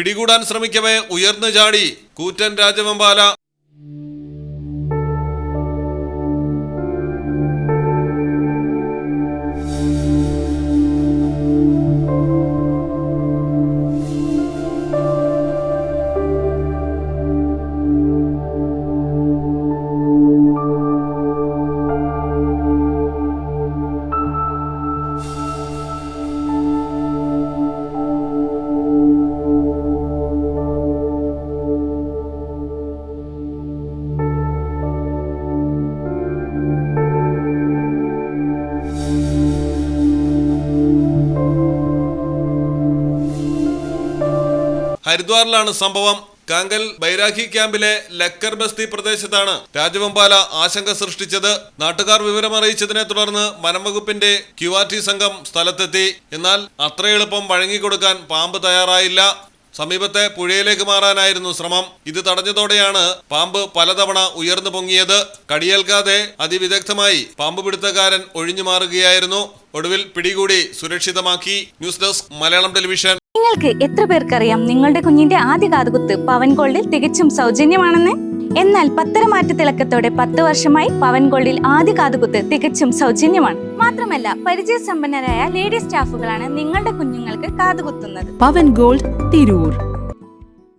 പിടികൂടാൻ ശ്രമിക്കവേ ഉയർന്നു ചാടി കൂറ്റൻ രാജവെമ്പാല. ഹരിദ്വാറിലാണ് സംഭവം. കാങ്കൽ ബൈരാഖി ക്യാമ്പിലെ ലക്കർ ബസ്തി പ്രദേശത്താണ് രാജവെമ്പാല ആശങ്ക സൃഷ്ടിച്ചത്. നാട്ടുകാർ വിവരമറിയിച്ചതിനെ തുടർന്ന് വനംവകുപ്പിന്റെ QRT സംഘം സ്ഥലത്തെത്തി. എന്നാൽ അത്ര എളുപ്പം വഴങ്ങിക്കൊടുക്കാൻ പാമ്പ് തയ്യാറായില്ല. സമീപത്തെ പുഴയിലേക്ക് മാറാനായിരുന്നു ശ്രമം. ഇത് തടഞ്ഞതോടെയാണ് പാമ്പ് പലതവണ ഉയർന്നു പൊങ്ങിയത്. കടിയേൽക്കാതെ അതിവിദഗ്ധമായി പാമ്പ് പിടുത്തക്കാരൻ ഒഴിഞ്ഞു മാറുകയായിരുന്നു. ഒടുവിൽ പിടികൂടി സുരക്ഷിതമാക്കി. News desk Malayalam television. നിങ്ങൾക്ക് എത്ര പേർക്കറിയാം നിങ്ങളുടെ കുഞ്ഞിന്റെ ആദ്യ കാതുകുത്ത് പവൻ ഗോൾഡിൽ തികച്ചും സൗജന്യമാണെന്ന്? എന്നാൽ പത്തരമാറ്റ തിളക്കത്തോടെ 10 വർഷമായി പവൻ ഗോൾഡിൽ ആദ്യ കാതുകുത്ത് തികച്ചും സൗജന്യമാണ്. മാത്രമല്ല പരിചയസമ്പന്നരായ ലേഡി സ്റ്റാഫുകളാണ് നിങ്ങളുടെ കുഞ്ഞുങ്ങൾക്ക് കാതുകുത്തുന്നത്. പവൻ ഗോൾഡ് തിരൂർ.